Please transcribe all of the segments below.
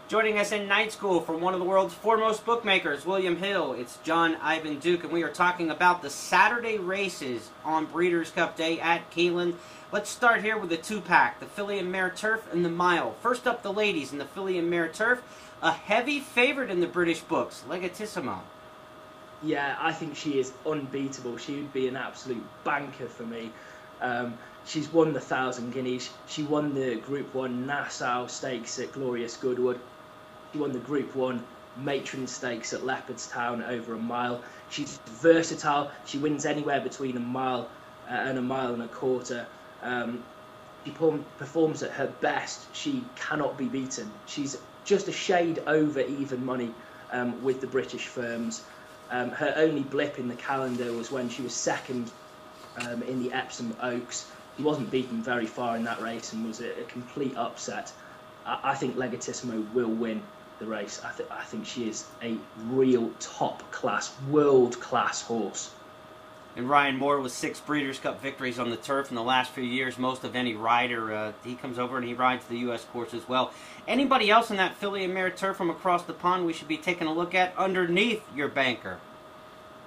Joining us in night school from one of the world's foremost bookmakers, William Hill, it's Jon Ivan-Duke, and we are talking about the Saturday races on Breeders' Cup Day at Keeneland. Let's start here with the two-pack, the filly and mare turf and the mile. First up, the ladies in the filly and mare turf. A heavy favorite in the British books, Legatissimo. Yeah, I think she is unbeatable. She would be an absolute banker for me. She's won the 1,000 Guineas. She won the Group 1 Nassau Stakes at Glorious Goodwood. She won the Group 1 Matron Stakes at Leopardstown over a mile. She's versatile. She wins anywhere between a mile and a mile and a quarter. She performs at her best. She cannot be beaten. She's just a shade over even money with the British firms. Her only blip in the calendar was when she was second in the Epsom Oaks. She wasn't beaten very far in that race and was a complete upset. I think Legatissimo will win the race. I think she is a real top-class, world-class horse. And Ryan Moore with 6 Breeders' Cup victories on the turf in the last few years, most of any rider. He comes over and he rides the U.S. course as well. Anybody else in that filly and mare turf from across the pond we should be taking a look at underneath your banker?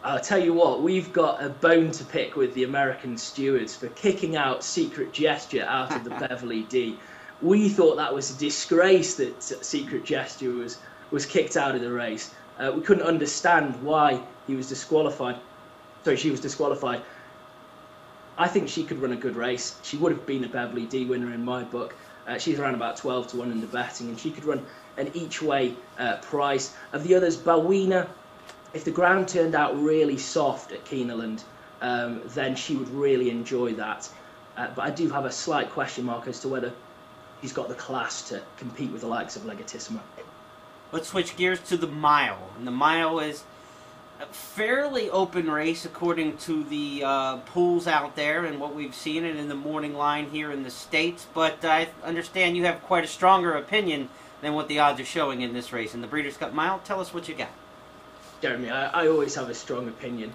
I'll tell you what, we've got a bone to pick with the American stewards for kicking out Secret Gesture out of the Beverly D. We thought that was a disgrace that Secret Gesture was kicked out of the race. We couldn't understand why he was disqualified. Sorry, she was disqualified. I think she could run a good race. She would have been a Beverly D winner in my book. She's around about 12 to 1 in the betting, and she could run an each-way price. Of the others, Bawina, if the ground turned out really soft at Keeneland, then she would really enjoy that. But I do have a slight question mark as to whether she's got the class to compete with the likes of Legatissimo. Let's switch gears to the mile. And the mile is a fairly open race according to the pools out there and what we've seen and in the morning line here in the States. But I understand you have quite a stronger opinion than what the odds are showing in this race. In the Breeders' Cup Mile, tell us what you got. Jeremy, I always have a strong opinion.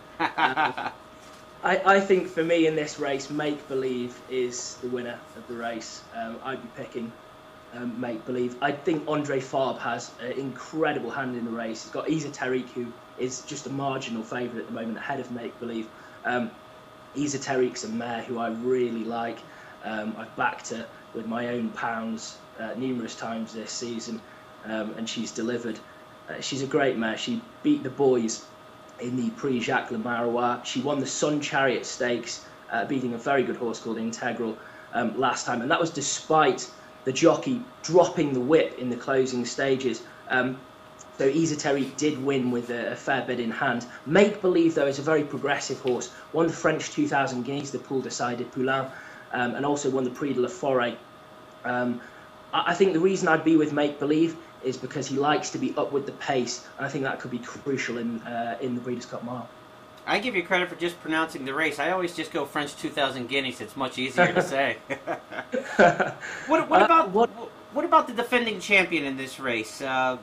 I think for me in this race, Make Believe is the winner of the race. I'd be picking Make Believe. I think Andre Farb has an incredible hand in the race. He's got Esoteric, who is just a marginal favourite at the moment, ahead of Make Believe. Esoteric's a mare who I really like. I've backed her with my own pounds numerous times this season, and she's delivered. She's a great mare. She beat the boys in the Prix Jacques Le Marois. She won the Sun Chariot Stakes, beating a very good horse called Integral last time, and that was despite the jockey dropping the whip in the closing stages. So Esoteric did win with a fair bit in hand. Make Believe, though, is a very progressive horse. Won the French 2,000 Guineas, the Poule Decided Poulain, and also won the Prix de la Forêt. I think the reason I'd be with Make Believe is because he likes to be up with the pace, and I think that could be crucial in the Breeders' Cup Mile. I give you credit for just pronouncing the race. I always just go French 2,000 Guineas. It's much easier to say. What about the defending champion in this race? Can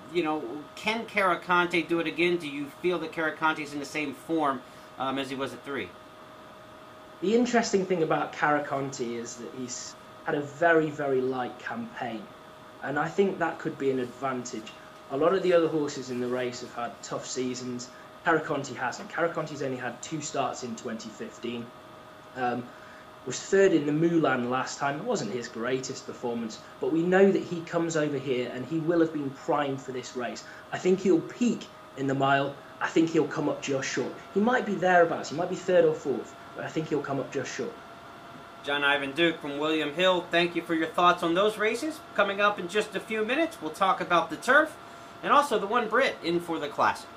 Caracante do it again? Do you feel that Caracante's in the same form as he was at 3? The interesting thing about Caracante is that he's had a very, very light campaign. And I think that could be an advantage. A lot of the other horses in the race have had tough seasons. Caracante hasn't. Caracante's only had 2 starts in 2015. Was 3rd in the Moulin last time. It wasn't his greatest performance, but we know that he comes over here and he will have been primed for this race. I think he'll peak in the mile. I think he'll come up just short. He might be thereabouts. He might be 3rd or 4th, but I think he'll come up just short. Jon Ivan-Duke from William Hill, thank you for your thoughts on those races. Coming up in just a few minutes, we'll talk about the turf and also the one Brit in for the Classic.